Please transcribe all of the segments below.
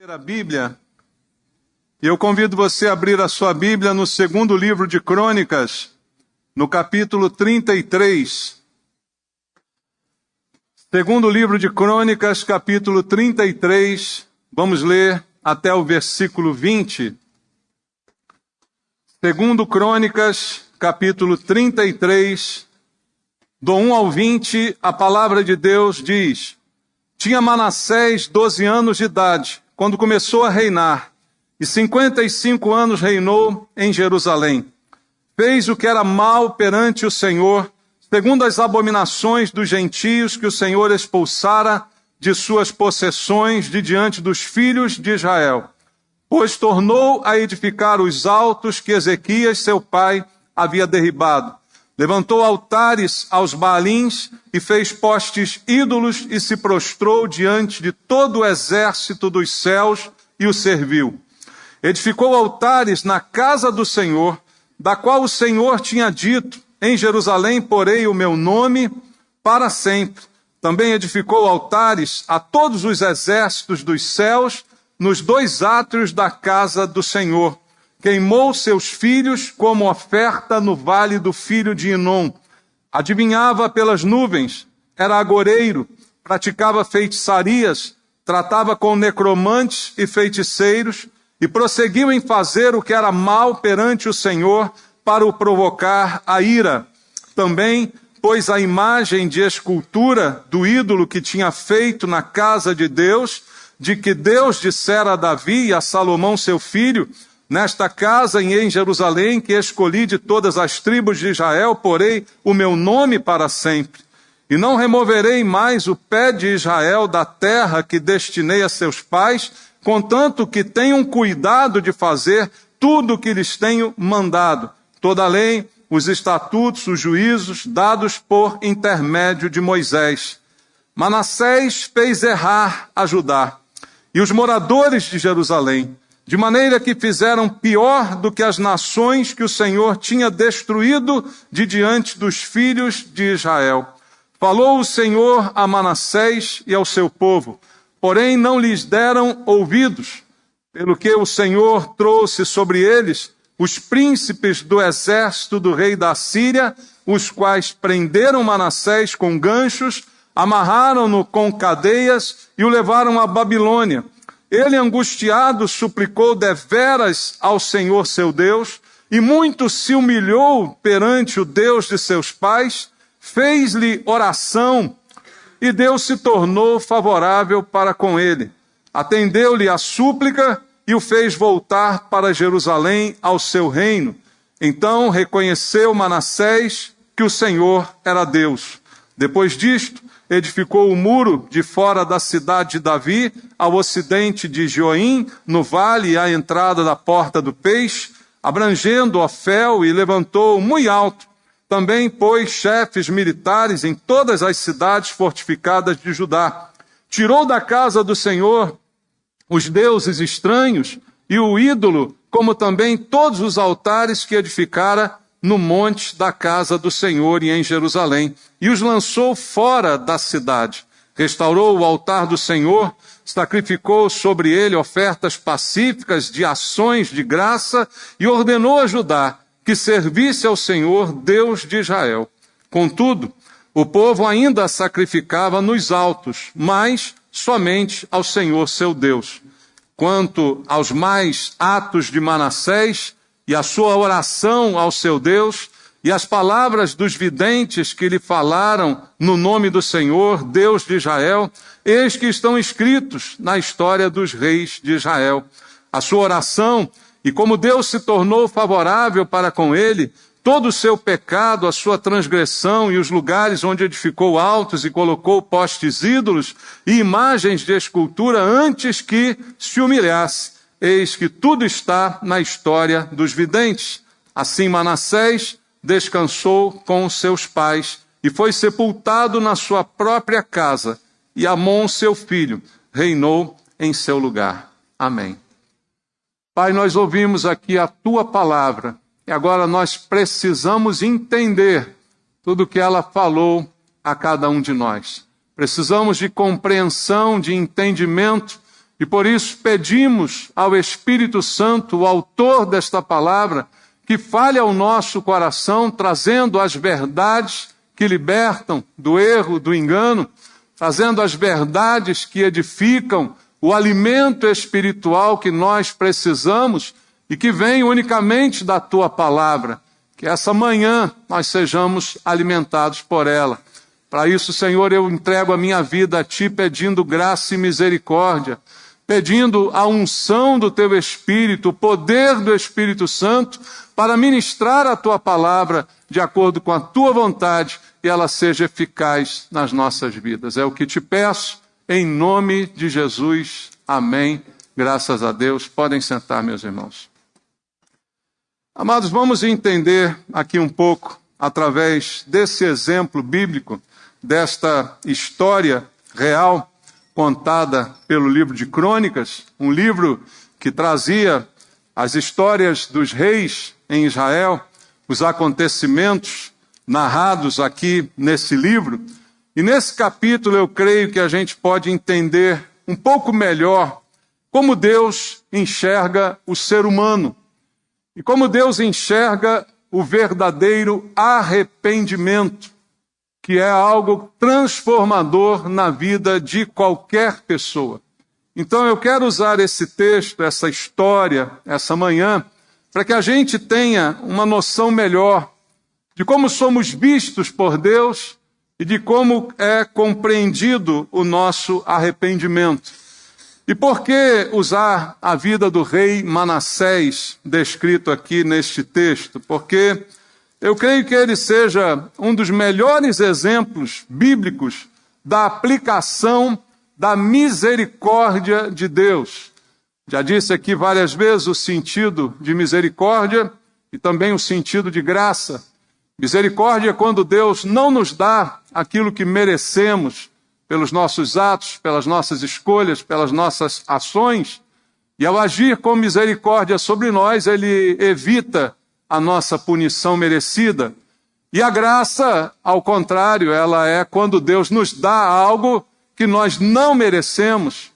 A Bíblia, e eu convido você a abrir a sua Bíblia no segundo livro de Crônicas, no capítulo 33. Segundo livro de Crônicas, capítulo 33, vamos ler até o versículo 20. Segundo Crônicas, capítulo 33, do 1 ao 20, a palavra de Deus diz: Tinha Manassés 12 anos de idade, quando começou a reinar, e 55 anos reinou em Jerusalém. Fez o que era mal perante o Senhor, segundo as abominações dos gentios que o Senhor expulsara de suas possessões de diante dos filhos de Israel. Pois tornou a edificar os altos que Ezequias, seu pai, havia derribado. Levantou altares aos Baalins e fez postes ídolos e se prostrou diante de todo o exército dos céus e o serviu. Edificou altares na casa do Senhor, da qual o Senhor tinha dito: em Jerusalém porei o meu nome para sempre. Também edificou altares a todos os exércitos dos céus nos dois átrios da casa do Senhor. Queimou seus filhos como oferta no vale do filho de Inom. Adivinhava pelas nuvens, era agoreiro, praticava feitiçarias, tratava com necromantes e feiticeiros, e prosseguiu em fazer o que era mal perante o Senhor, para o provocar a ira. Também pôs a imagem de escultura do ídolo que tinha feito na casa de Deus, de que Deus dissera a Davi e a Salomão seu filho: nesta casa e em Jerusalém, que escolhi de todas as tribos de Israel, porei o meu nome para sempre. E não removerei mais o pé de Israel da terra que destinei a seus pais, contanto que tenham cuidado de fazer tudo o que lhes tenho mandado. Toda a lei, os estatutos, os juízos, dados por intermédio de Moisés. Manassés fez errar a Judá e os moradores de Jerusalém, de maneira que fizeram pior do que as nações que o Senhor tinha destruído de diante dos filhos de Israel. Falou o Senhor a Manassés e ao seu povo, porém não lhes deram ouvidos, pelo que o Senhor trouxe sobre eles os príncipes do exército do rei da Síria, os quais prenderam Manassés com ganchos, amarraram-no com cadeias e o levaram à Babilônia. Ele, angustiado, suplicou deveras ao Senhor seu Deus, e muito se humilhou perante o Deus de seus pais, fez-lhe oração, e Deus se tornou favorável para com ele. Atendeu-lhe a súplica e o fez voltar para Jerusalém ao seu reino. Então reconheceu Manassés que o Senhor era Deus. Depois disto, edificou o muro de fora da cidade de Davi, ao ocidente de Joim, no vale à entrada da porta do peixe, abrangendo Ofel, e levantou muito alto. Também pôs chefes militares em todas as cidades fortificadas de Judá. Tirou da casa do Senhor os deuses estranhos e o ídolo, como também todos os altares que edificara no monte da casa do Senhor e em Jerusalém, e os lançou fora da cidade. Restaurou o altar do Senhor, sacrificou sobre ele ofertas pacíficas de ações de graça, e ordenou a Judá que servisse ao Senhor, Deus de Israel. Contudo, o povo ainda sacrificava nos altos, mas somente ao Senhor seu Deus. Quanto aos mais atos de Manassés, e a sua oração ao seu Deus, e as palavras dos videntes que lhe falaram no nome do Senhor, Deus de Israel, eis que estão escritos na história dos reis de Israel. A sua oração, e como Deus se tornou favorável para com ele, todo o seu pecado, a sua transgressão e os lugares onde edificou altos e colocou postes ídolos e imagens de escultura antes que se humilhasse. Eis que tudo está na história dos videntes. Assim Manassés descansou com os seus pais e foi sepultado na sua própria casa, e Amon, seu filho, reinou em seu lugar. Amém. Pai, nós ouvimos aqui a tua palavra, e agora nós precisamos entender tudo o que ela falou a cada um de nós. Precisamos de compreensão, de entendimento, E por isso pedimos ao Espírito Santo, o autor desta palavra, que fale ao nosso coração, trazendo as verdades que libertam do erro, do engano, trazendo as verdades que edificam, o alimento espiritual que nós precisamos e que vem unicamente da Tua palavra. Que essa manhã nós sejamos alimentados por ela. Para isso, Senhor, eu entrego a minha vida a Ti, pedindo graça e misericórdia, pedindo a unção do Teu Espírito, o poder do Espírito Santo, para ministrar a Tua palavra de acordo com a Tua vontade e ela seja eficaz nas nossas vidas. É o que te peço, em nome de Jesus. Amém. Graças a Deus. Podem sentar, meus irmãos. Amados, vamos entender aqui um pouco, através desse exemplo bíblico, desta história real contada pelo livro de Crônicas, um livro que trazia as histórias dos reis em Israel, os acontecimentos narrados aqui nesse livro. E nesse capítulo eu creio que a gente pode entender um pouco melhor como Deus enxerga o ser humano e como Deus enxerga o verdadeiro arrependimento, que é algo transformador na vida de qualquer pessoa. Então eu quero usar esse texto, essa história, essa manhã, para que a gente tenha uma noção melhor de como somos vistos por Deus e de como é compreendido o nosso arrependimento. E por que usar a vida do rei Manassés, descrito aqui neste texto? Porque eu creio que ele seja um dos melhores exemplos bíblicos da aplicação da misericórdia de Deus. Já disse aqui várias vezes o sentido de misericórdia e também o sentido de graça. Misericórdia é quando Deus não nos dá aquilo que merecemos pelos nossos atos, pelas nossas escolhas, pelas nossas ações. E ao agir com misericórdia sobre nós, Ele evita a nossa punição merecida. E a graça, ao contrário, ela é quando Deus nos dá algo que nós não merecemos,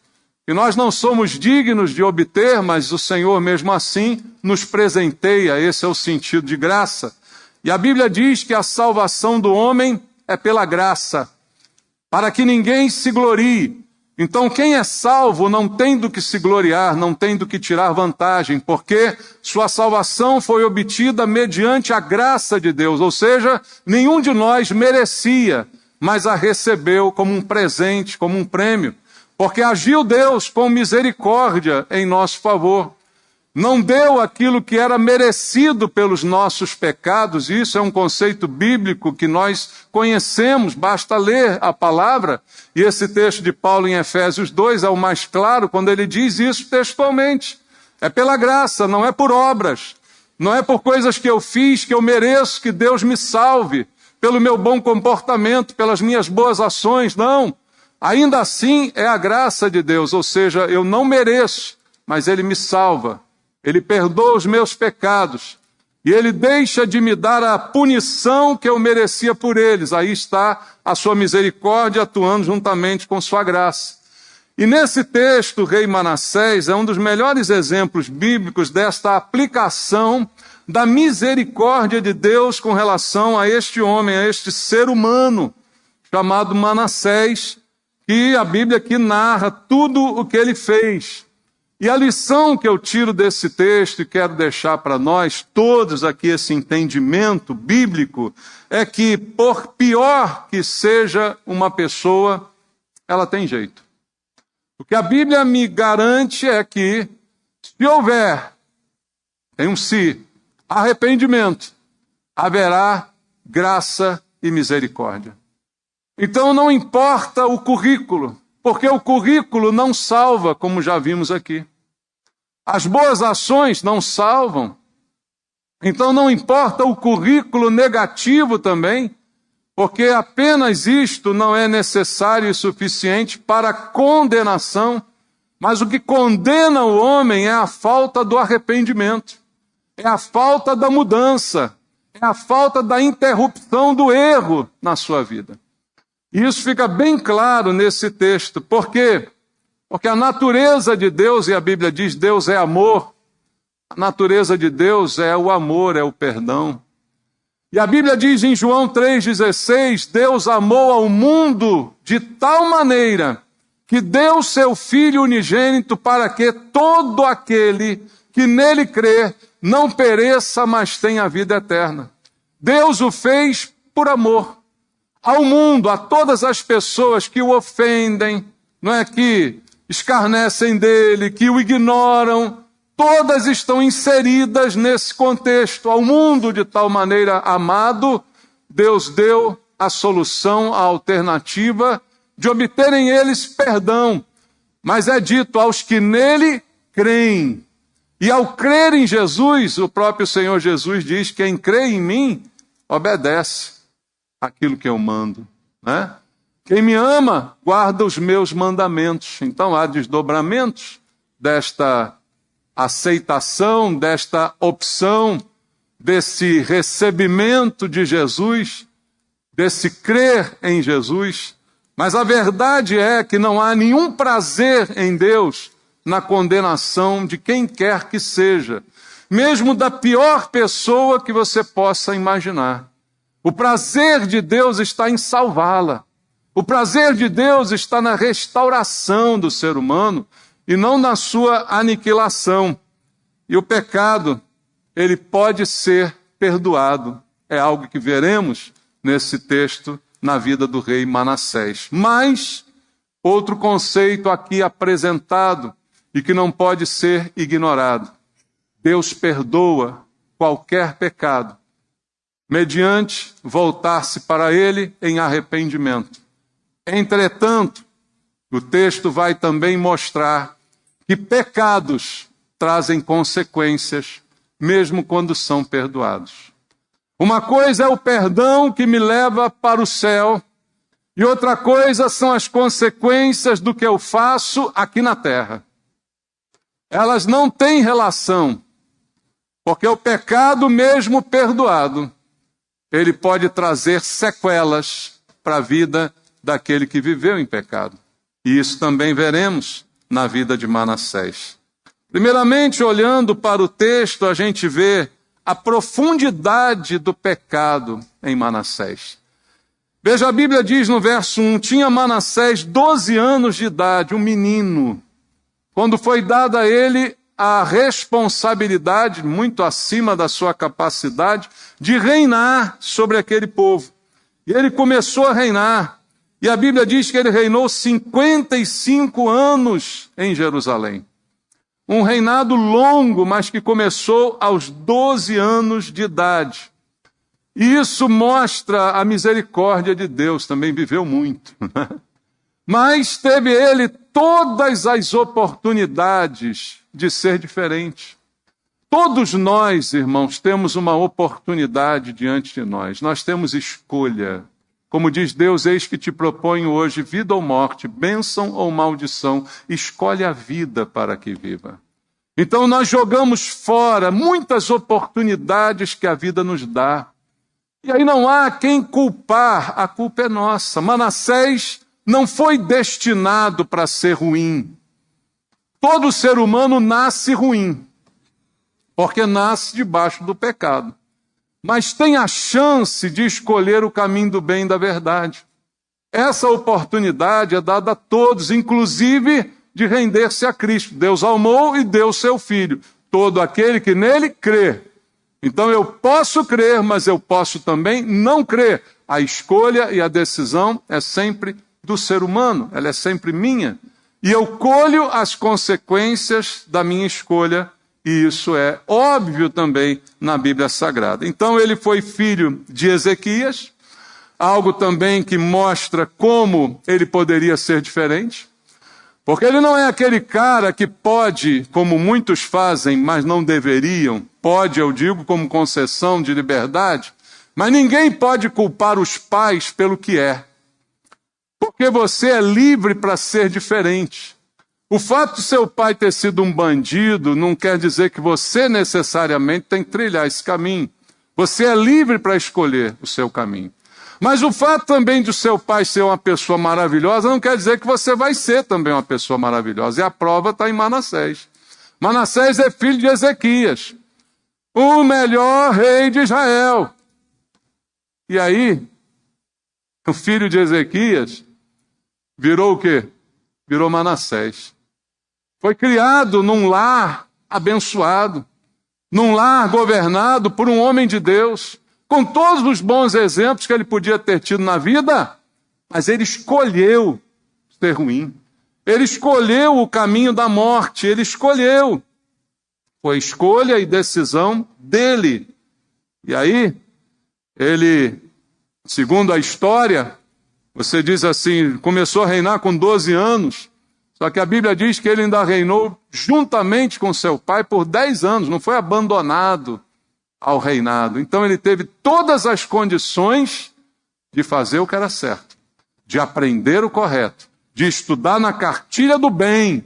que nós não somos dignos de obter, mas o Senhor mesmo assim nos presenteia. Esse é o sentido de graça. E a Bíblia diz que a salvação do homem é pela graça, para que ninguém se glorie. Então quem é salvo não tem do que se gloriar, não tem do que tirar vantagem, porque sua salvação foi obtida mediante a graça de Deus, ou seja, nenhum de nós merecia, mas a recebeu como um presente, como um prêmio, porque agiu Deus com misericórdia em nosso favor. Não deu aquilo que era merecido pelos nossos pecados. Isso é um conceito bíblico que nós conhecemos, basta ler a palavra. E esse texto de Paulo em Efésios 2 é o mais claro quando ele diz isso textualmente. É pela graça, não é por obras. Não é por coisas que eu fiz, que eu mereço que Deus me salve, pelo meu bom comportamento, pelas minhas boas ações, não. Ainda assim é a graça de Deus, ou seja, eu não mereço, mas Ele me salva. Ele perdoa os meus pecados e Ele deixa de me dar a punição que eu merecia por eles. Aí está a sua misericórdia atuando juntamente com sua graça. E nesse texto, o rei Manassés é um dos melhores exemplos bíblicos desta aplicação da misericórdia de Deus com relação a este homem, a este ser humano chamado Manassés, que a Bíblia aqui narra tudo o que ele fez. E a lição que eu tiro desse texto e quero deixar para nós todos aqui esse entendimento bíblico é que, por pior que seja uma pessoa, ela tem jeito. O que a Bíblia me garante é que, se houver, tem um se, arrependimento, haverá graça e misericórdia. Então não importa o currículo, porque o currículo não salva, como já vimos aqui. As boas ações não salvam. Então não importa o currículo negativo também, porque apenas isto não é necessário e suficiente para condenação, mas o que condena o homem é a falta do arrependimento, é a falta da mudança, é a falta da interrupção do erro na sua vida. E isso fica bem claro nesse texto, porque Porque a natureza de Deus, e a Bíblia diz, Deus é amor, a natureza de Deus é o amor, é o perdão. E a Bíblia diz em João 3,16, Deus amou ao mundo de tal maneira que deu seu Filho unigênito para que todo aquele que nele crê não pereça, mas tenha vida eterna. Deus o fez por amor ao mundo, a todas as pessoas que o ofendem, não é, que escarnecem dele, que o ignoram, todas estão inseridas nesse contexto. Ao mundo de tal maneira amado, Deus deu a solução, a alternativa de obterem eles perdão. Mas é dito aos que nele creem. E ao crer em Jesus, o próprio Senhor Jesus diz, quem crê em mim, obedece aquilo que eu mando, né? Quem me ama, guarda os meus mandamentos. Então há desdobramentos desta aceitação, desta opção, desse recebimento de Jesus, desse crer em Jesus. Mas a verdade é que não há nenhum prazer em Deus na condenação de quem quer que seja, mesmo da pior pessoa que você possa imaginar. O prazer de Deus está em salvá-la. O prazer de Deus está na restauração do ser humano e não na sua aniquilação. E o pecado, ele pode ser perdoado. É algo que veremos nesse texto na vida do rei Manassés. Mas, outro conceito aqui apresentado e que não pode ser ignorado. Deus perdoa qualquer pecado, mediante voltar-se para ele em arrependimento. Entretanto, o texto vai também mostrar que pecados trazem consequências, mesmo quando são perdoados. Uma coisa é o perdão que me leva para o céu, e outra coisa são as consequências do que eu faço aqui na terra. Elas não têm relação, porque o pecado mesmo perdoado, ele pode trazer sequelas para a vida daquele que viveu em pecado. E isso também veremos na vida de Manassés. Primeiramente, olhando para o texto, a gente vê a profundidade do pecado em Manassés. Veja, a Bíblia diz no verso 1, tinha Manassés 12 anos de idade, um menino, quando foi dada a ele a responsabilidade, muito acima da sua capacidade, de reinar sobre aquele povo. E ele começou a reinar. E a Bíblia diz que ele reinou 55 anos em Jerusalém. Um reinado longo, mas que começou aos 12 anos de idade. E isso mostra a misericórdia de Deus, também viveu muito. Mas teve ele todas as oportunidades de ser diferente. Todos nós, irmãos, temos uma oportunidade diante de nós. Nós temos escolha. Como diz Deus, eis que te proponho hoje vida ou morte, bênção ou maldição. Escolhe a vida para que viva. Então nós jogamos fora muitas oportunidades que a vida nos dá. E aí não há quem culpar, a culpa é nossa. Manassés não foi destinado para ser ruim. Todo ser humano nasce ruim, porque nasce debaixo do pecado. Mas tem a chance de escolher o caminho do bem e da verdade. Essa oportunidade é dada a todos, inclusive de render-se a Cristo. Deus amou e deu seu Filho. Todo aquele que nele crê. Então eu posso crer, mas eu posso também não crer. A escolha e a decisão é sempre do ser humano, ela é sempre minha. E eu colho as consequências da minha escolha, e isso é óbvio também na Bíblia Sagrada. Então ele foi filho de Ezequias, algo também que mostra como ele poderia ser diferente, porque ele não é aquele cara que pode, como muitos fazem, mas não deveriam, pode, eu digo, como concessão de liberdade, mas ninguém pode culpar os pais pelo que é. Porque você é livre para ser diferente. O fato de seu pai ter sido um bandido não quer dizer que você necessariamente tem que trilhar esse caminho. Você é livre para escolher o seu caminho. Mas o fato também de seu pai ser uma pessoa maravilhosa não quer dizer que você vai ser também uma pessoa maravilhosa. E a prova está em Manassés. Manassés é filho de Ezequias, o melhor rei de Israel. E aí, o filho de Ezequias virou o quê? Virou Manassés. Foi criado num lar abençoado, num lar governado por um homem de Deus, com todos os bons exemplos que ele podia ter tido na vida, mas ele escolheu ser ruim. Ele escolheu o caminho da morte, ele escolheu. Foi escolha e decisão dele. E aí, ele, segundo a história, você diz assim, começou a reinar com 12 anos, só que a Bíblia diz que ele ainda reinou juntamente com seu pai por 10 anos, não foi abandonado ao reinado. Então ele teve todas as condições de fazer o que era certo, de aprender o correto, de estudar na cartilha do bem.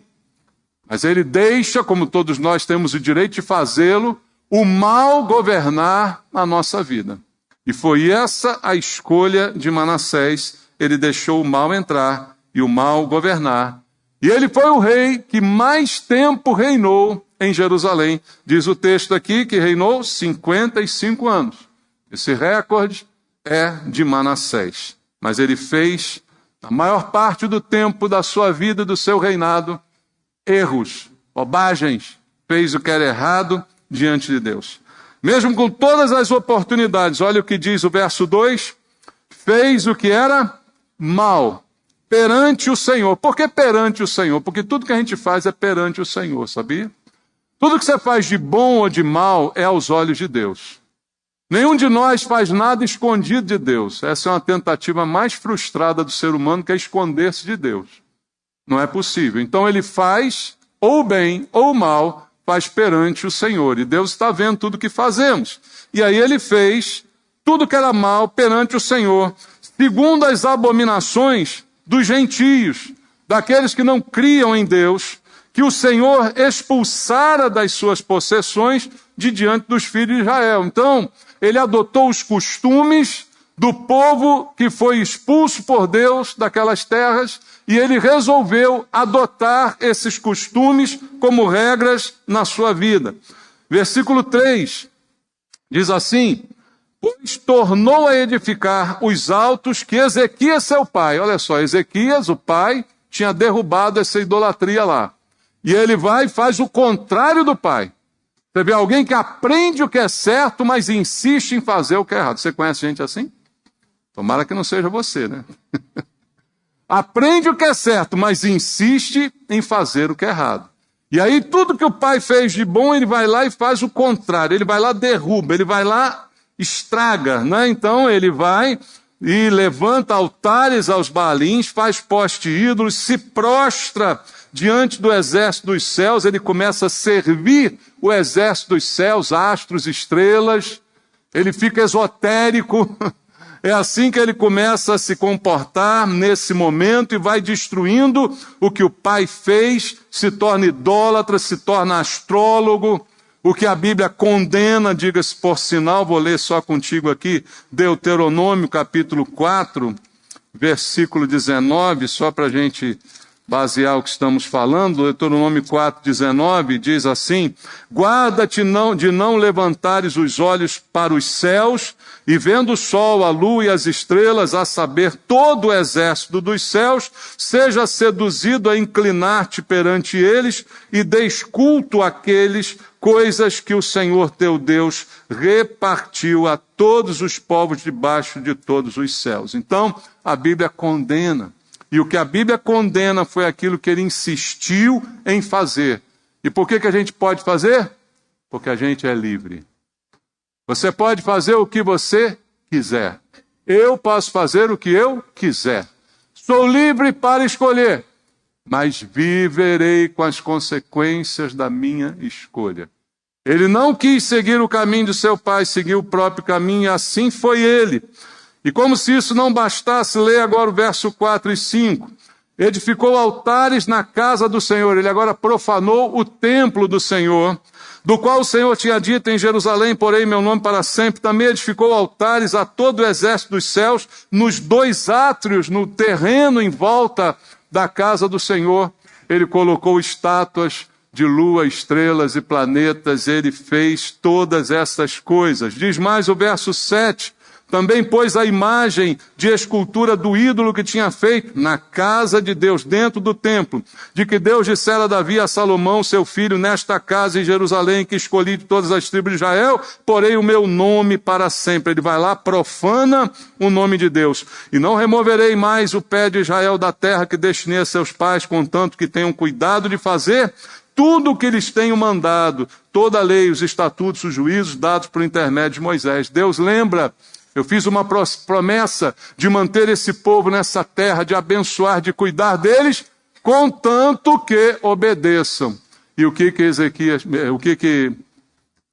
Mas ele deixa, como todos nós temos o direito de fazê-lo, o mal governar na nossa vida. E foi essa a escolha de Manassés. Ele deixou o mal entrar e o mal governar. E ele foi o rei que mais tempo reinou em Jerusalém. Diz o texto aqui que reinou 55 anos. Esse recorde é de Manassés. Mas ele fez, na maior parte do tempo da sua vida e do seu reinado, erros, bobagens, fez o que era errado diante de Deus. Mesmo com todas as oportunidades, olha o que diz o verso 2, fez o que era mal perante o Senhor. Por que perante o Senhor? Porque tudo que a gente faz é perante o Senhor, sabia? Tudo que você faz de bom ou de mal é aos olhos de Deus. Nenhum de nós faz nada escondido de Deus. Essa é uma tentativa mais frustrada do ser humano, que é esconder-se de Deus. Não é possível. Então ele faz, ou bem ou mal, faz perante o Senhor. E Deus está vendo tudo que fazemos. E aí ele fez tudo que era mal perante o Senhor, segundo as abominações dos gentios, daqueles que não criam em Deus, que o Senhor expulsara das suas possessões de diante dos filhos de Israel. Então, ele adotou os costumes do povo que foi expulso por Deus daquelas terras, e ele resolveu adotar esses costumes como regras na sua vida. Versículo 3 diz assim, pois tornou a edificar os altos que Ezequias, seu pai, olha só, Ezequias, o pai, tinha derrubado essa idolatria lá. E ele vai e faz o contrário do pai. Você vê alguém que aprende o que é certo, mas insiste em fazer o que é errado. Você conhece gente assim? Tomara que não seja você, né? Aprende o que é certo, mas insiste em fazer o que é errado. E aí tudo que o pai fez de bom, ele vai lá e faz o contrário. Ele vai lá, derruba, ele vai lá, estraga, né? Então ele vai e levanta altares aos Baalins, faz poste ídolos, se prostra diante do exército dos céus, ele começa a servir o exército dos céus, astros, estrelas, ele fica esotérico. É assim que ele começa a se comportar nesse momento e vai destruindo o que o pai fez, se torna idólatra, se torna astrólogo, o que a Bíblia condena, diga-se por sinal, vou ler só contigo aqui, Deuteronômio capítulo 4, versículo 19, só para a gente basear o que estamos falando. Deuteronômio 4,19 diz assim, guarda-te de não levantares os olhos para os céus, e vendo o sol, a lua e as estrelas, a saber, todo o exército dos céus, seja seduzido a inclinar-te perante eles, e deis culto àqueles coisas que o Senhor teu Deus repartiu a todos os povos debaixo de todos os céus. Então, a Bíblia condena. E o que a Bíblia condena foi aquilo que ele insistiu em fazer. E por que a gente pode fazer? Porque a gente é livre. Você pode fazer o que você quiser. Eu posso fazer o que eu quiser. Sou livre para escolher, mas viverei com as consequências da minha escolha. Ele não quis seguir o caminho de seu pai, seguiu o próprio caminho, e assim foi ele. E como se isso não bastasse, lê agora o verso 4 e 5. Edificou altares na casa do Senhor. Ele agora profanou o templo do Senhor. do qual o Senhor tinha dito: em Jerusalém porei meu nome para sempre. Também edificou altares a todo o exército dos céus, nos 2 átrios, no terreno em volta da casa do Senhor. Ele colocou estátuas de lua, estrelas e planetas. Ele fez todas essas coisas. Diz mais o verso 7. Também pôs a imagem de escultura do ídolo que tinha feito na casa de Deus, dentro do templo, de que Deus dissera a Davi, a Salomão, seu filho: nesta casa em Jerusalém, que escolhi de todas as tribos de Israel, porei o meu nome para sempre. Ele vai lá, profana o nome de Deus. E não removerei mais o pé de Israel da terra que destinei a seus pais, contanto que tenham cuidado de fazer tudo o que lhes tenho mandado, toda a lei, os estatutos, os juízos dados por intermédio de Moisés. Deus lembra: eu fiz uma promessa de manter esse povo nessa terra, de abençoar, de cuidar deles, contanto que obedeçam. E o que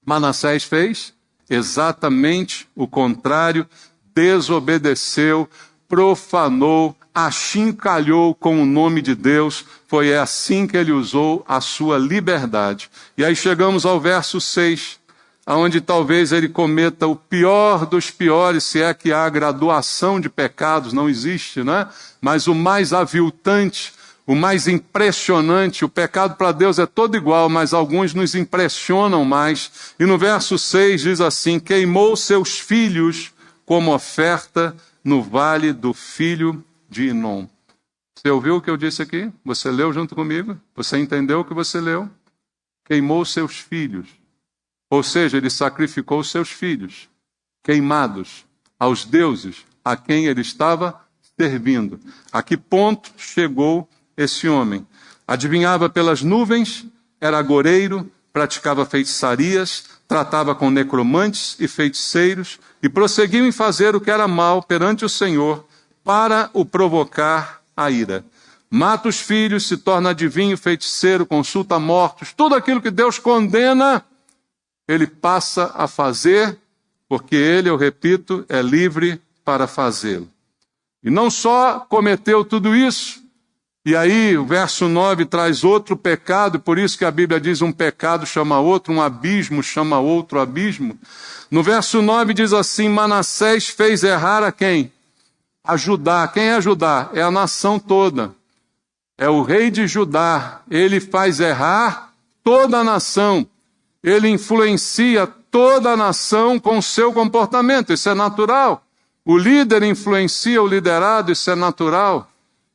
Manassés fez? Exatamente o contrário. Desobedeceu, profanou, achincalhou com o nome de Deus. Foi assim que ele usou a sua liberdade. E aí chegamos ao verso 6. Onde talvez ele cometa o pior dos piores, se é que há graduação de pecados, não existe, né? Mas o mais aviltante, o mais impressionante. O pecado para Deus é todo igual, mas alguns nos impressionam mais. E no verso 6 diz assim: queimou seus filhos como oferta no vale do filho de Inom. Você ouviu o que eu disse aqui? Você leu junto comigo? Você entendeu o que você leu? Queimou seus filhos. Ou seja, ele sacrificou seus filhos, queimados, aos deuses a quem ele estava servindo. A que ponto chegou esse homem? Adivinhava pelas nuvens, era agoureiro, praticava feitiçarias, tratava com necromantes e feiticeiros, e prosseguiu em fazer o que era mal perante o Senhor, para o provocar a ira. Mata os filhos, se torna adivinho, feiticeiro, consulta mortos, tudo aquilo que Deus condena, ele passa a fazer, porque ele, eu repito, é livre para fazê-lo. E não só cometeu tudo isso, e aí o verso 9 traz outro pecado, por isso que a Bíblia diz: um pecado chama outro, um abismo chama outro abismo. No verso 9 diz assim: Manassés fez errar a quem? A Judá. Quem é Judá? É a nação toda. É o rei de Judá. Ele faz errar toda a nação. Ele influencia toda a nação com o seu comportamento, isso é natural. O líder influencia o liderado, isso é natural.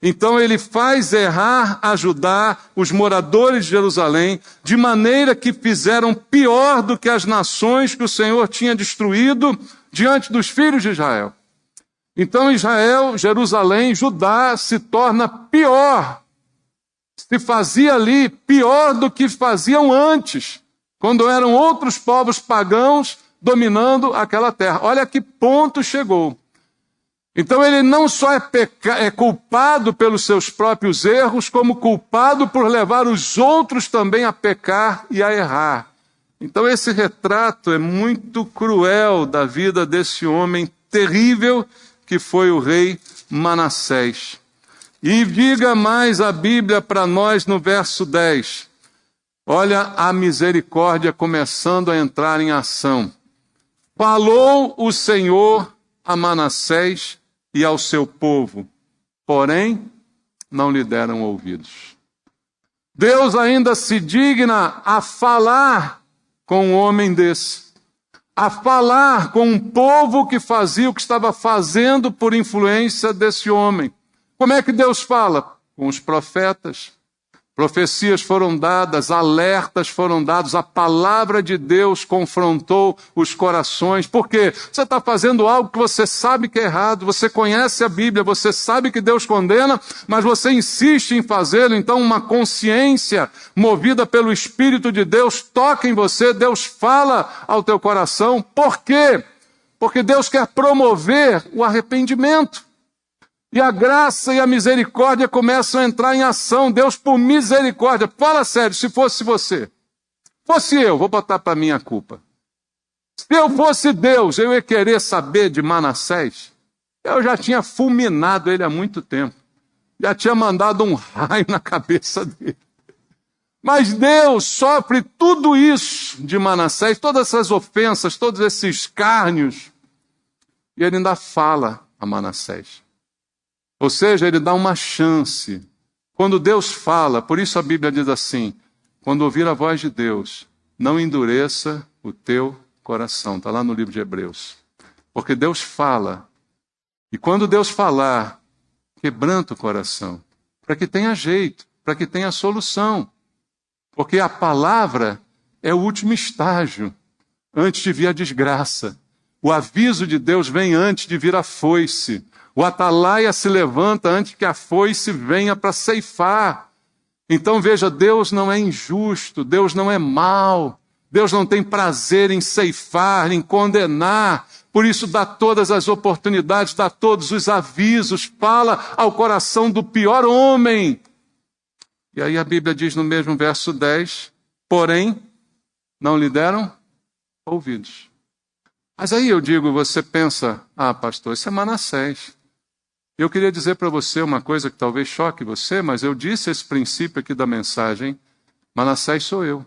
Então ele faz errar a Judá, os moradores de Jerusalém, de maneira que fizeram pior do que as nações que o Senhor tinha destruído diante dos filhos de Israel. Então Israel, Jerusalém, Judá se torna pior. Se fazia ali pior do que faziam antes, quando eram outros povos pagãos dominando aquela terra. Olha a que ponto chegou. Então ele não só é culpado pelos seus próprios erros, como culpado por levar os outros também a pecar e a errar. Então esse retrato é muito cruel da vida desse homem terrível que foi o rei Manassés. E diga mais a Bíblia para nós no verso 10. Olha a misericórdia começando a entrar em ação. Falou o Senhor a Manassés e ao seu povo, porém não lhe deram ouvidos. Deus ainda se digna a falar com um homem desse, a falar com um povo que fazia o que estava fazendo por influência desse homem. Como é que Deus fala? Com os profetas. Profecias foram dadas, alertas foram dados, a palavra de Deus confrontou os corações. Por quê? Você está fazendo algo que você sabe que é errado, você conhece a Bíblia, você sabe que Deus condena, mas você insiste em fazê-lo. Então uma consciência movida pelo Espírito de Deus toca em você, Deus fala ao teu coração. Por quê? Porque Deus quer promover o arrependimento. E a graça e a misericórdia começam a entrar em ação. Deus, por misericórdia, fala sério, se fosse você, fosse eu, vou botar para mim a culpa. Se eu fosse Deus, eu ia querer saber de Manassés. Eu já tinha fulminado ele há muito tempo. Já tinha mandado um raio na cabeça dele. Mas Deus sofre tudo isso de Manassés, todas essas ofensas, todos esses escárnios, e ele ainda fala a Manassés. Ou seja, ele dá uma chance. Quando Deus fala, por isso a Bíblia diz assim, quando ouvir a voz de Deus, não endureça o teu coração. Está lá no livro de Hebreus. Porque Deus fala, e quando Deus falar, quebranta o coração, para que tenha jeito, para que tenha solução. Porque a palavra é o último estágio, antes de vir a desgraça. O aviso de Deus vem antes de vir a foice. O atalaia se levanta antes que a foice venha para ceifar. Então veja, Deus não é injusto, Deus não é mau, Deus não tem prazer em ceifar, em condenar. Por isso dá todas as oportunidades, dá todos os avisos, fala ao coração do pior homem. E aí a Bíblia diz no mesmo verso 10, porém, não lhe deram ouvidos. Mas aí eu digo, você pensa, pastor, isso é Manassés. Eu queria dizer para você uma coisa que talvez choque você, mas eu disse esse princípio aqui da mensagem, Manassés sou eu.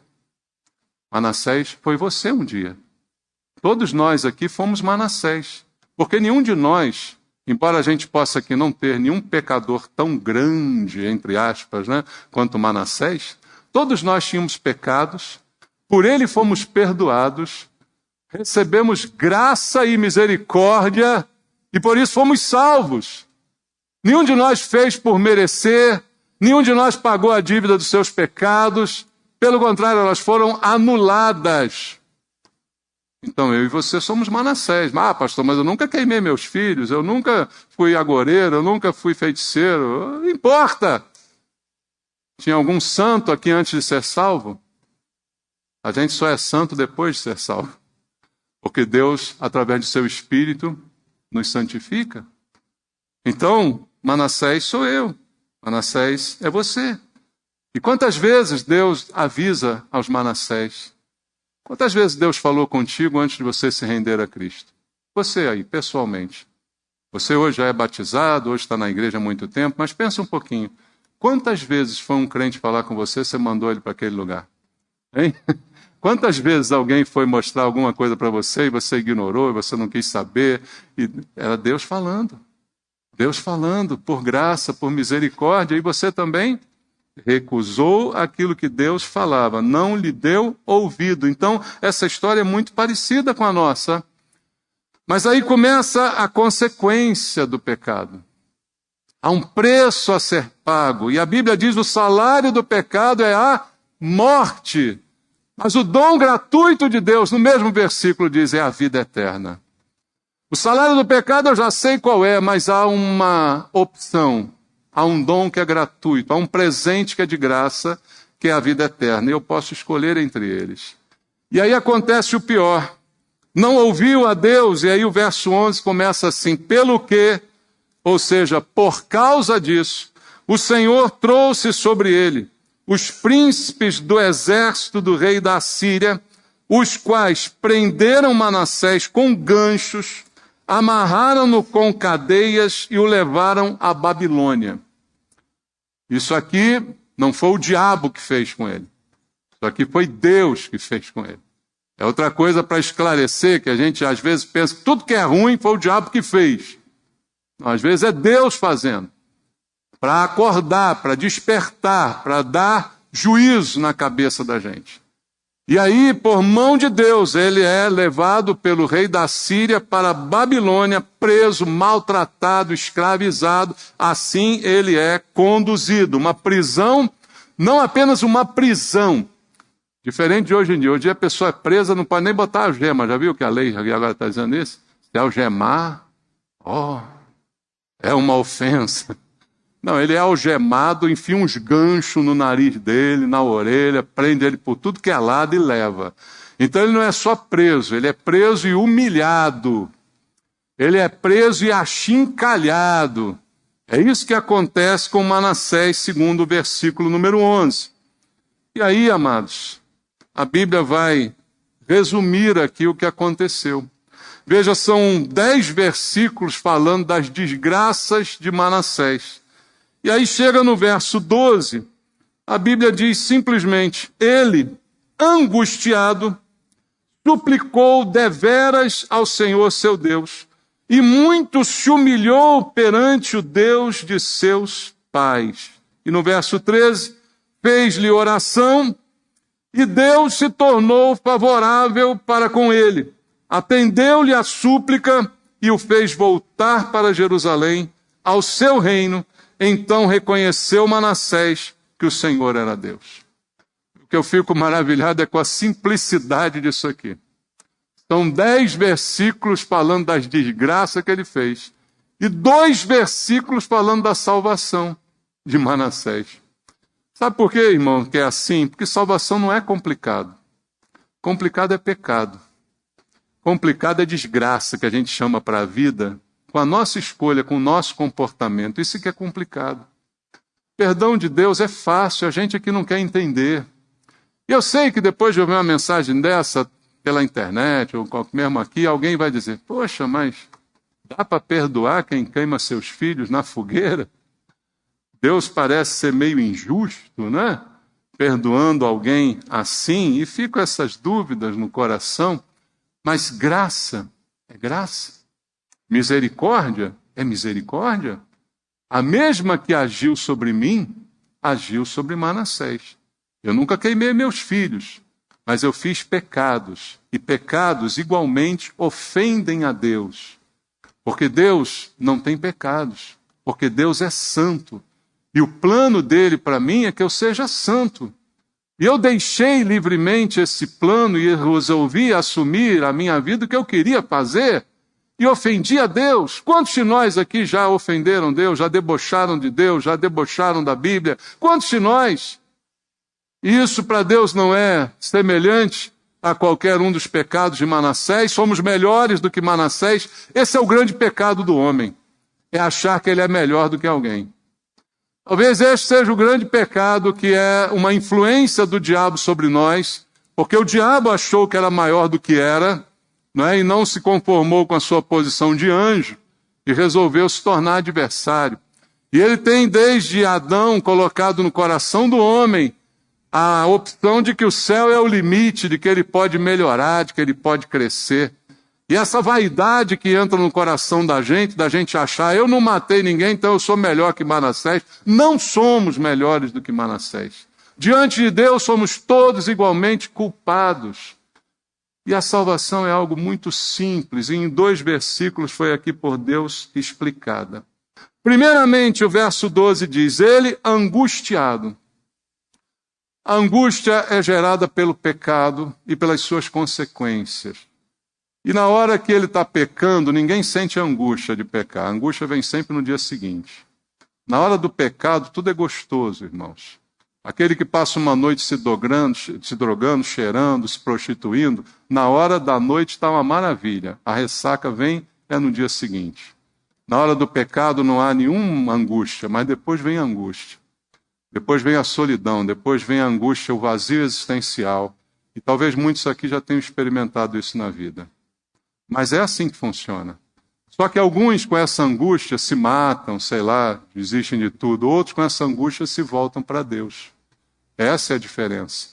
Manassés foi você um dia. Todos nós aqui fomos Manassés, porque nenhum de nós, embora a gente possa aqui não ter nenhum pecador tão grande, entre aspas, né, quanto Manassés, todos nós tínhamos pecados, por ele fomos perdoados, recebemos graça e misericórdia e por isso fomos salvos. Nenhum de nós fez por merecer, nenhum de nós pagou a dívida dos seus pecados, pelo contrário, elas foram anuladas. Então eu e você somos Manassés. Pastor, mas eu nunca queimei meus filhos, eu nunca fui agoreiro, eu nunca fui feiticeiro. Não importa. Tinha algum santo aqui antes de ser salvo? A gente só é santo depois de ser salvo. Porque Deus, através do seu Espírito, nos santifica. Então, Manassés sou eu. Manassés é você. E quantas vezes Deus avisa aos Manassés? Quantas vezes Deus falou contigo antes de você se render a Cristo? Você aí, pessoalmente. Você hoje já é batizado, hoje está na igreja há muito tempo, mas pensa um pouquinho. Quantas vezes foi um crente falar com você, você mandou ele para aquele lugar? Hein? Quantas vezes alguém foi mostrar alguma coisa para você e você ignorou, e você não quis saber? E era Deus falando. Deus falando, por graça, por misericórdia, e você também recusou aquilo que Deus falava, não lhe deu ouvido. Então, essa história é muito parecida com a nossa. Mas aí começa a consequência do pecado. Há um preço a ser pago. E a Bíblia diz que o salário do pecado é a morte. Mas o dom gratuito de Deus, no mesmo versículo, diz, é a vida eterna. O salário do pecado eu já sei qual é, mas há uma opção. Há um dom que é gratuito, há um presente que é de graça, que é a vida eterna. E eu posso escolher entre eles. E aí acontece o pior. Não ouviu a Deus, e aí o verso 11 começa assim, pelo que, ou seja, por causa disso, o Senhor trouxe sobre ele os príncipes do exército do rei da Assíria, os quais prenderam Manassés com ganchos, amarraram-no com cadeias e o levaram à Babilônia. Isso aqui não foi o diabo que fez com ele. Isso aqui foi Deus que fez com ele. É outra coisa para esclarecer, que a gente às vezes pensa que tudo que é ruim foi o diabo que fez. Não, às vezes é Deus fazendo. Para acordar, para despertar, para dar juízo na cabeça da gente. E aí, por mão de Deus, ele é levado pelo rei da Síria para a Babilônia, preso, maltratado, escravizado. Assim ele é conduzido. Uma prisão, não apenas uma prisão, diferente de hoje em dia. Hoje em dia a pessoa é presa, não pode nem botar algema. Já viu que a lei agora está dizendo isso? Se algemar, é uma ofensa. Não, ele é algemado, enfia uns ganchos no nariz dele, na orelha, prende ele por tudo que é lado e leva. Então ele não é só preso, ele é preso e humilhado. Ele é preso e achincalhado. É isso que acontece com Manassés, segundo o versículo número 11. E aí, amados, a Bíblia vai resumir aqui o que aconteceu. Veja, são 10 versículos falando das desgraças de Manassés. E aí chega no verso 12, A Bíblia diz simplesmente: ele, angustiado, suplicou deveras ao Senhor seu Deus, e muito se humilhou perante o Deus de seus pais. E no verso 13, fez-lhe oração, e Deus se tornou favorável para com ele. Atendeu-lhe a súplica e o fez voltar para Jerusalém, ao seu reino. Então reconheceu Manassés que o Senhor era Deus. O que eu fico maravilhado é com a simplicidade disso aqui. São 10 versículos falando das desgraças que ele fez, e 2 versículos falando da salvação de Manassés. Sabe por quê, irmão, que é assim? Porque salvação não é complicado. Complicado é pecado. Complicado é desgraça que a gente chama para a vida, com a nossa escolha, com o nosso comportamento. Isso que é complicado. Perdão de Deus é fácil, a gente aqui não quer entender. E eu sei que depois de ouvir uma mensagem dessa pela internet, ou mesmo aqui, alguém vai dizer: poxa, mas dá para perdoar quem queima seus filhos na fogueira? Deus parece ser meio injusto, né? Perdoando alguém assim, e ficam essas dúvidas no coração. Mas graça é graça. Misericórdia é misericórdia. A mesma que agiu sobre mim, agiu sobre Manassés. Eu nunca queimei meus filhos, mas eu fiz pecados, e pecados igualmente ofendem a Deus. Porque Deus não tem pecados, porque Deus é santo. E o plano dele para mim é que eu seja santo. E eu deixei livremente esse plano e resolvi assumir a minha vida, o que eu queria fazer, e ofendi a Deus. Quantos de nós aqui já ofenderam Deus, já debocharam de Deus, já debocharam da Bíblia? Quantos de nós? Isso para Deus não é semelhante a qualquer um dos pecados de Manassés. Somos melhores do que Manassés. Esse é o grande pecado do homem, é achar que ele é melhor do que alguém. Talvez este seja o grande pecado, que é uma influência do diabo sobre nós, porque o diabo achou que era maior do que era, não é? E não se conformou com a sua posição de anjo e resolveu se tornar adversário. E ele tem, desde Adão, colocado no coração do homem a opção de que o céu é o limite, de que ele pode melhorar, de que ele pode crescer. E essa vaidade que entra no coração da gente achar: eu não matei ninguém, então eu sou melhor que Manassés. Não somos melhores do que Manassés. Diante de Deus somos todos igualmente culpados. E a salvação é algo muito simples, e em 2 versículos foi aqui por Deus explicada. Primeiramente, o verso 12 diz: ele angustiado. A angústia é gerada pelo pecado e pelas suas consequências. E na hora que ele está pecando, ninguém sente a angústia de pecar. A angústia vem sempre no dia seguinte. Na hora do pecado, tudo é gostoso, irmãos. Aquele que passa uma noite se drogando, cheirando, se prostituindo, na hora da noite está uma maravilha. A ressaca vem no dia seguinte. Na hora do pecado não há nenhuma angústia, mas depois vem a angústia. Depois vem a solidão, depois vem a angústia, o vazio existencial. E talvez muitos aqui já tenham experimentado isso na vida. Mas é assim que funciona. Só que alguns com essa angústia se matam, sei lá, desistem de tudo. Outros com essa angústia se voltam para Deus. Essa é a diferença.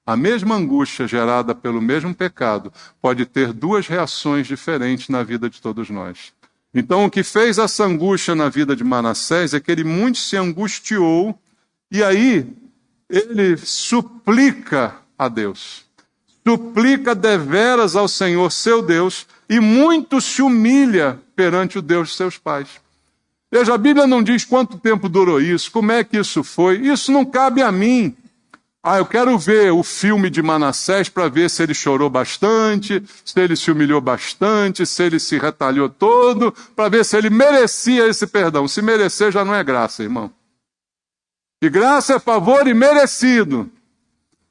A mesma angústia gerada pelo mesmo pecado pode ter 2 reações diferentes na vida de todos nós. Então o que fez essa angústia na vida de Manassés é que ele muito se angustiou, e aí ele suplica a Deus. Suplica deveras ao Senhor seu Deus, e muito se humilha perante o Deus de seus pais. Veja, a Bíblia não diz quanto tempo durou isso, como é que isso foi. Isso não cabe a mim. Eu quero ver o filme de Manassés para ver se ele chorou bastante, se ele se humilhou bastante, se ele se retalhou todo, para ver se ele merecia esse perdão. Se merecer já não é graça, irmão. E graça é favor imerecido.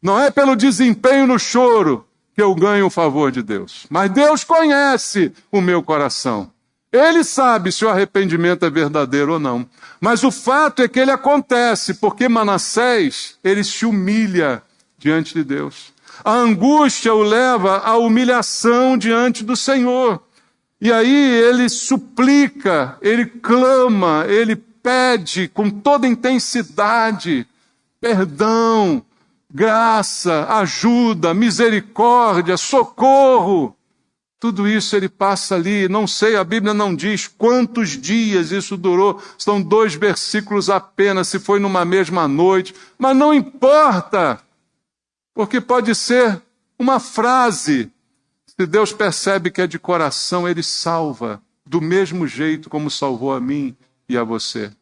Não é pelo desempenho no choro que eu ganho o favor de Deus. Mas Deus conhece o meu coração. Ele sabe se o arrependimento é verdadeiro ou não. Mas o fato é que ele acontece, porque Manassés, ele se humilha diante de Deus. A angústia o leva à humilhação diante do Senhor. E aí ele suplica, ele clama, ele pede com toda intensidade. perdão, graça, ajuda, misericórdia, socorro. Tudo isso ele passa ali, não sei, a Bíblia não diz quantos dias isso durou, são 2 versículos apenas, se foi numa mesma noite, mas não importa, porque pode ser uma frase. Se Deus percebe que é de coração, ele salva, do mesmo jeito como salvou a mim e a você.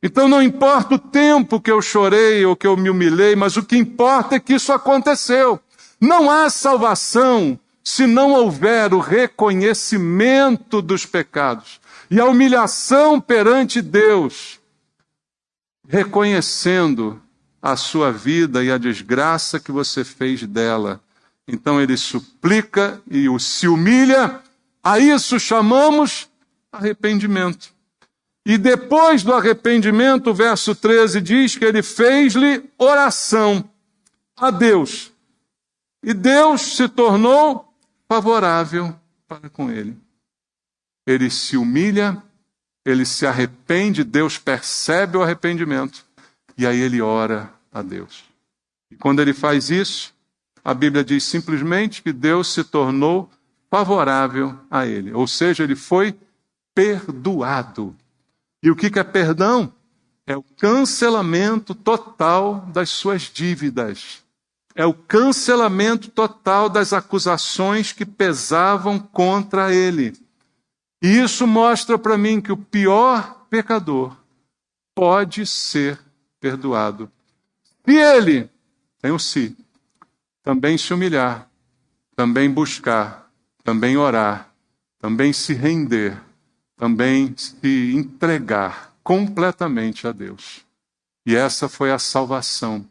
Então não importa o tempo que eu chorei ou que eu me humilhei, mas o que importa é que isso aconteceu. Não há salvação se não houver o reconhecimento dos pecados e a humilhação perante Deus, reconhecendo a sua vida e a desgraça que você fez dela. Então ele suplica e se humilha, a isso chamamos arrependimento. E depois do arrependimento, o verso 13 diz que ele fez-lhe oração a Deus. E Deus se tornou favorável para com ele. Ele se humilha, ele se arrepende, Deus percebe o arrependimento, e aí ele ora a Deus. E quando ele faz isso, a Bíblia diz simplesmente que Deus se tornou favorável a ele. Ou seja, ele foi perdoado. E o que é perdão? É o cancelamento total das suas dívidas. É o cancelamento total das acusações que pesavam contra ele. E isso mostra para mim que o pior pecador pode ser perdoado. E ele, tem o se, também se humilhar, também buscar, também orar, também se render, também se entregar completamente a Deus. E essa foi a salvação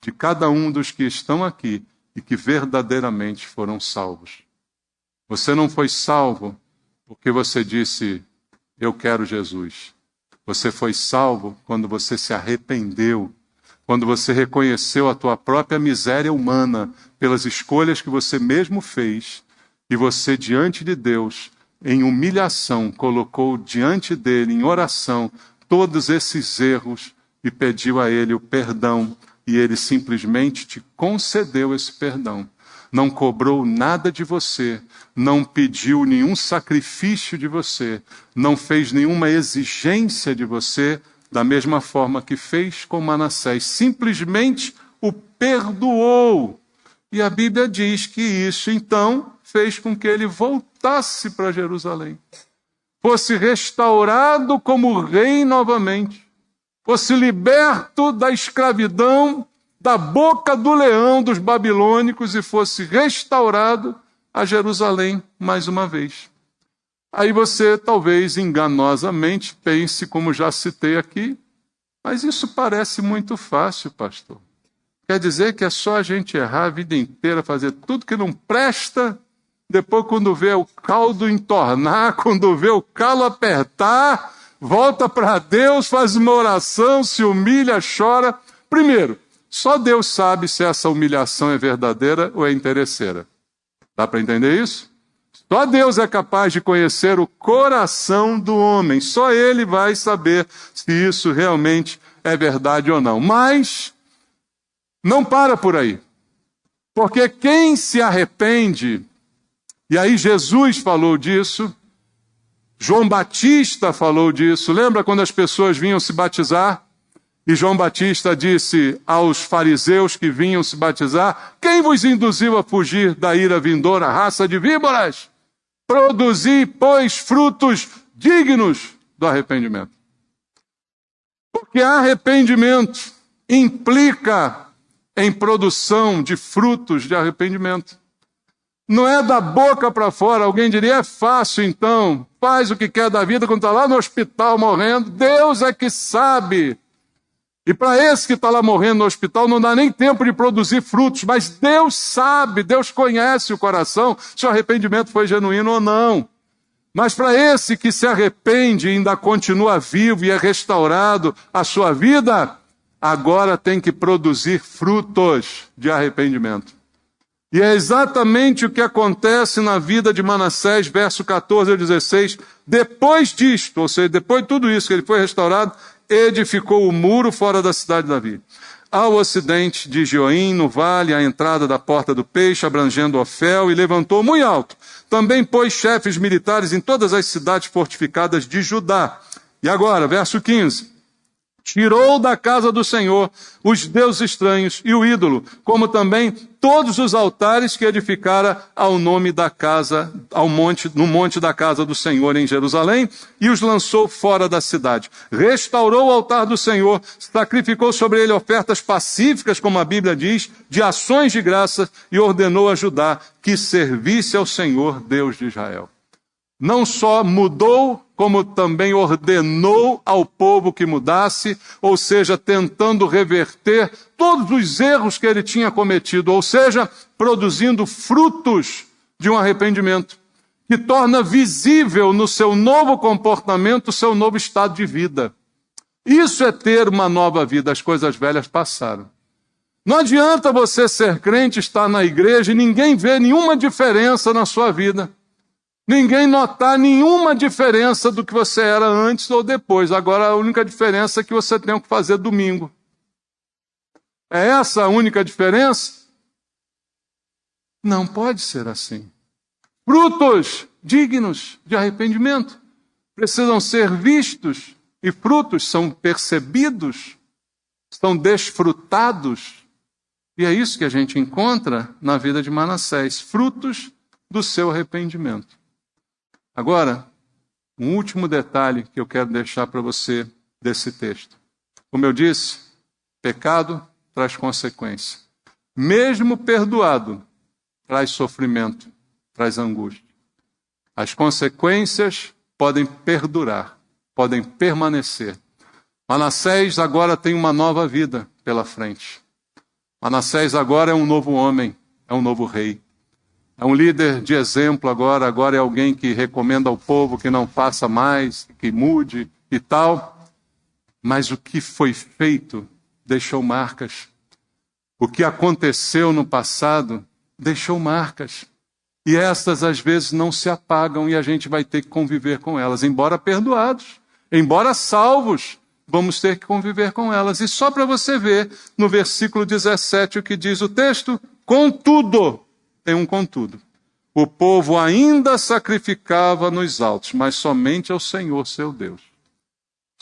de cada um dos que estão aqui e que verdadeiramente foram salvos. Você não foi salvo porque você disse, eu quero Jesus. Você foi salvo quando você se arrependeu, quando você reconheceu a tua própria miséria humana pelas escolhas que você mesmo fez, e você, diante de Deus, em humilhação, colocou diante dele, em oração, todos esses erros e pediu a ele o perdão. E ele simplesmente te concedeu esse perdão. Não cobrou nada de você, não pediu nenhum sacrifício de você, não fez nenhuma exigência de você, da mesma forma que fez com Manassés. Simplesmente o perdoou. E a Bíblia diz que isso, então, fez com que ele voltasse para Jerusalém. Fosse restaurado como rei novamente. Fosse liberto da escravidão, da boca do leão dos babilônicos e fosse restaurado a Jerusalém mais uma vez. Aí você talvez enganosamente pense, como já citei aqui, mas isso parece muito fácil, pastor. Quer dizer que é só a gente errar a vida inteira, fazer tudo que não presta, depois quando vê o caldo entornar, quando vê o calo apertar, volta para Deus, faz uma oração, se humilha, chora. Primeiro, só Deus sabe se essa humilhação é verdadeira ou é interesseira. Dá para entender isso? Só Deus é capaz de conhecer o coração do homem. Só Ele vai saber se isso realmente é verdade ou não. Mas não para por aí. Porque quem se arrepende, e aí Jesus falou disso, João Batista falou disso. Lembra quando as pessoas vinham se batizar? E João Batista disse aos fariseus que vinham se batizar, quem vos induziu a fugir da ira vindoura, raça de víboras? Produzi, pois, frutos dignos do arrependimento. Porque arrependimento implica em produção de frutos de arrependimento. Não é da boca para fora. Alguém diria, é fácil então, faz o que quer da vida quando está lá no hospital morrendo. Deus é que sabe. E para esse que está lá morrendo no hospital, não dá nem tempo de produzir frutos, mas Deus sabe, Deus conhece o coração, se o arrependimento foi genuíno ou não. Mas para esse que se arrepende e ainda continua vivo e é restaurado a sua vida, agora tem que produzir frutos de arrependimento. E é exatamente o que acontece na vida de Manassés, verso 14 a 16. Depois disto, ou seja, depois de tudo isso que ele foi restaurado, edificou o muro fora da cidade de Davi, ao ocidente de Joim, no vale, à entrada da porta do peixe, abrangendo Ofel, e levantou muito alto. Também pôs chefes militares em todas as cidades fortificadas de Judá. E agora, verso 15. Tirou da casa do Senhor os deuses estranhos e o ídolo, como também todos os altares que edificara ao nome da casa, no monte da casa do Senhor em Jerusalém, e os lançou fora da cidade. Restaurou o altar do Senhor, sacrificou sobre ele ofertas pacíficas, como a Bíblia diz, de ações de graças, e ordenou a Judá que servisse ao Senhor, Deus de Israel. Não só mudou, como também ordenou ao povo que mudasse, ou seja, tentando reverter todos os erros que ele tinha cometido, ou seja, produzindo frutos de um arrependimento, que torna visível no seu novo comportamento o seu novo estado de vida. Isso é ter uma nova vida, as coisas velhas passaram. Não adianta você ser crente, estar na igreja e ninguém vê nenhuma diferença na sua vida. Ninguém notar nenhuma diferença do que você era antes ou depois. Agora a única diferença é que você tem que fazer domingo. É essa a única diferença? Não pode ser assim. Frutos dignos de arrependimento precisam ser vistos, e frutos são percebidos, são desfrutados. E é isso que a gente encontra na vida de Manassés, frutos do seu arrependimento. Agora, um último detalhe que eu quero deixar para você desse texto. Como eu disse, pecado traz consequência. Mesmo perdoado, traz sofrimento, traz angústia. As consequências podem perdurar, podem permanecer. Manassés agora tem uma nova vida pela frente. Manassés agora é um novo homem, é um novo rei. É um líder de exemplo agora é alguém que recomenda ao povo que não faça mais, que mude e tal. Mas o que foi feito deixou marcas. O que aconteceu no passado deixou marcas. E essas às vezes não se apagam e a gente vai ter que conviver com elas. Embora perdoados, embora salvos, vamos ter que conviver com elas. E só para você ver, no versículo 17, o que diz o texto: contudo, tem um contudo. O povo ainda sacrificava nos altos, mas somente ao Senhor seu Deus.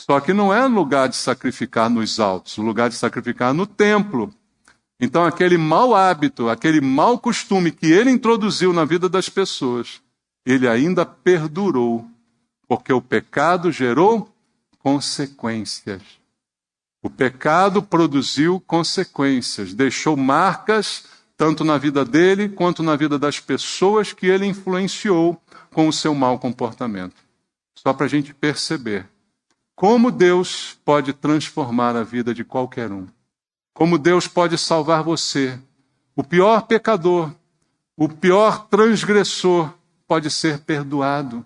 Só que não é lugar de sacrificar nos altos, o lugar de sacrificar no templo. Então aquele mau hábito, aquele mau costume que ele introduziu na vida das pessoas, ele ainda perdurou, porque o pecado gerou consequências. O pecado produziu consequências, deixou marcas tanto na vida dele, quanto na vida das pessoas que ele influenciou com o seu mau comportamento. Só para a gente perceber como Deus pode transformar a vida de qualquer um. Como Deus pode salvar você. O pior pecador, o pior transgressor pode ser perdoado.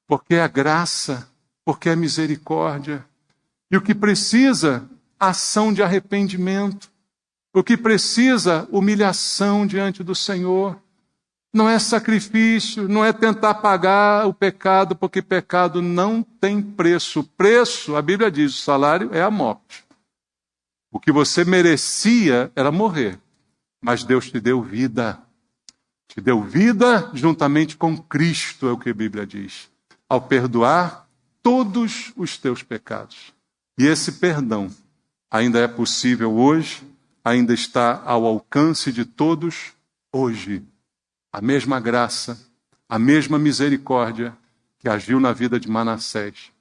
Porque é graça, porque é misericórdia. E o que precisa? Ação de arrependimento. O que precisa? Humilhação diante do Senhor. Não é sacrifício, não é tentar pagar o pecado, porque pecado não tem preço. Preço, a Bíblia diz, o salário é a morte. O que você merecia era morrer, mas Deus te deu vida. Te deu vida juntamente com Cristo, é o que a Bíblia diz, ao perdoar todos os teus pecados. E esse perdão ainda é possível hoje, ainda está ao alcance de todos hoje. A mesma graça, a mesma misericórdia que agiu na vida de Manassés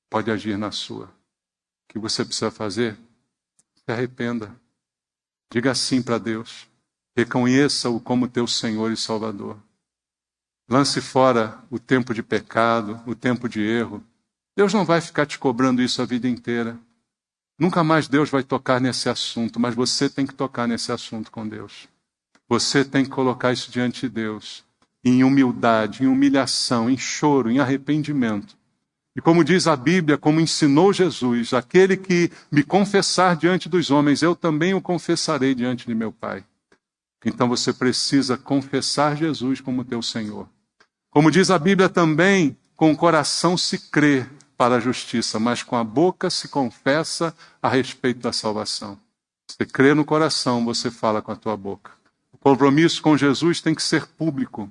pode agir na sua. O que você precisa fazer? Se arrependa. Diga sim para Deus. Reconheça-o como teu Senhor e Salvador. Lance fora o tempo de pecado, o tempo de erro. Deus não vai ficar te cobrando isso a vida inteira. Nunca mais Deus vai tocar nesse assunto, mas você tem que tocar nesse assunto com Deus. Você tem que colocar isso diante de Deus, em humildade, em humilhação, em choro, em arrependimento. E como diz a Bíblia, como ensinou Jesus, aquele que me confessar diante dos homens, eu também o confessarei diante de meu Pai. Então você precisa confessar Jesus como teu Senhor. Como diz a Bíblia também, com o coração se crê, para a justiça, mas com a boca se confessa a respeito da salvação. Você crê no coração, você fala com a tua boca. O compromisso com Jesus tem que ser público.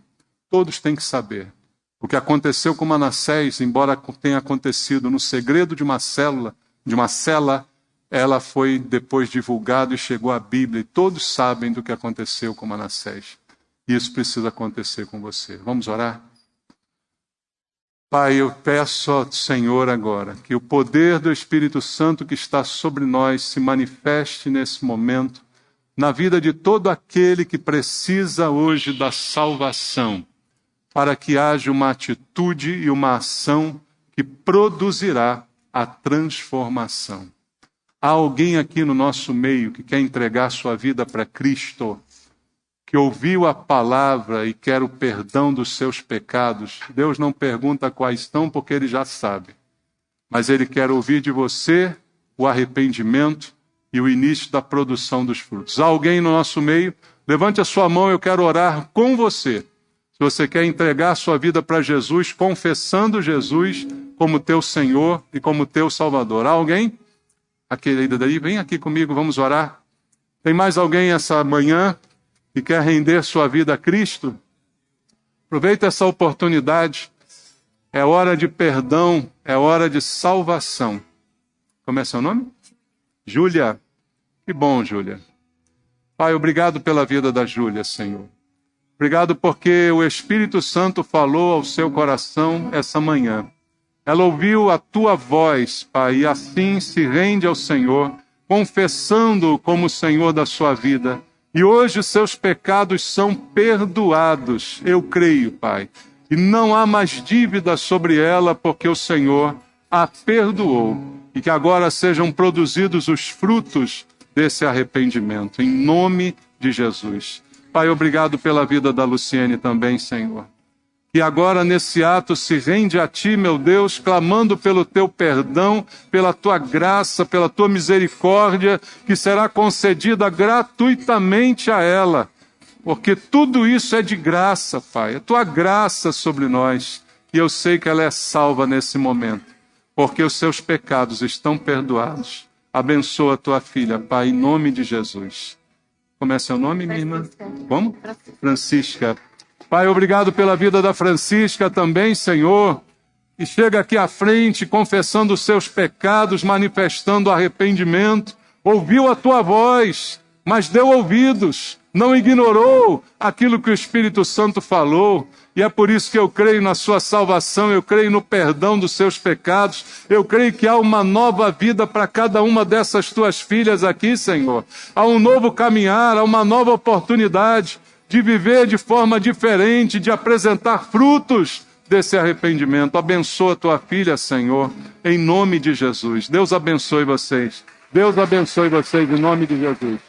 Todos têm que saber. O que aconteceu com Manassés, embora tenha acontecido no segredo de uma cela, ela foi depois divulgada e chegou à Bíblia. E todos sabem do que aconteceu com Manassés. Isso precisa acontecer com você. Vamos orar? Pai, eu peço ao Senhor agora que o poder do Espírito Santo que está sobre nós se manifeste nesse momento na vida de todo aquele que precisa hoje da salvação, para que haja uma atitude e uma ação que produzirá a transformação. Há alguém aqui no nosso meio que quer entregar sua vida para Cristo, que ouviu a palavra e quer o perdão dos seus pecados. Deus não pergunta quais estão, porque Ele já sabe. Mas Ele quer ouvir de você o arrependimento e o início da produção dos frutos. Há alguém no nosso meio? Levante a sua mão, eu quero orar com você. Se você quer entregar a sua vida para Jesus, confessando Jesus como teu Senhor e como teu Salvador. Há alguém? A querida daí, vem aqui comigo, vamos orar. Tem mais alguém essa manhã que quer render sua vida a Cristo? Aproveita essa oportunidade. É hora de perdão, é hora de salvação. Como é seu nome? Júlia. Que bom, Júlia. Pai, obrigado pela vida da Júlia, Senhor. Obrigado porque o Espírito Santo falou ao seu coração essa manhã. Ela ouviu a tua voz, Pai, e assim se rende ao Senhor, confessando-o como o Senhor da sua vida. E hoje os seus pecados são perdoados, eu creio, Pai. E não há mais dívida sobre ela, porque o Senhor a perdoou. E que agora sejam produzidos os frutos desse arrependimento, em nome de Jesus. Pai, obrigado pela vida da Luciene também, Senhor. Que agora nesse ato se rende a Ti, meu Deus, clamando pelo Teu perdão, pela Tua graça, pela Tua misericórdia, que será concedida gratuitamente a ela. Porque tudo isso é de graça, Pai. É Tua graça sobre nós. E eu sei que ela é salva nesse momento, porque os seus pecados estão perdoados. Abençoa a Tua filha, Pai, em nome de Jesus. Como é seu nome, minha irmã? Como? Francisca. Pai, obrigado pela vida da Francisca também, Senhor, que chega aqui à frente confessando os seus pecados, manifestando arrependimento, ouviu a tua voz, mas deu ouvidos, não ignorou aquilo que o Espírito Santo falou, e é por isso que eu creio na sua salvação, eu creio no perdão dos seus pecados, eu creio que há uma nova vida para cada uma dessas tuas filhas aqui, Senhor. Há um novo caminhar, há uma nova oportunidade de viver de forma diferente, de apresentar frutos desse arrependimento. Abençoa a tua filha, Senhor, em nome de Jesus. Deus abençoe vocês. Deus abençoe vocês em nome de Jesus.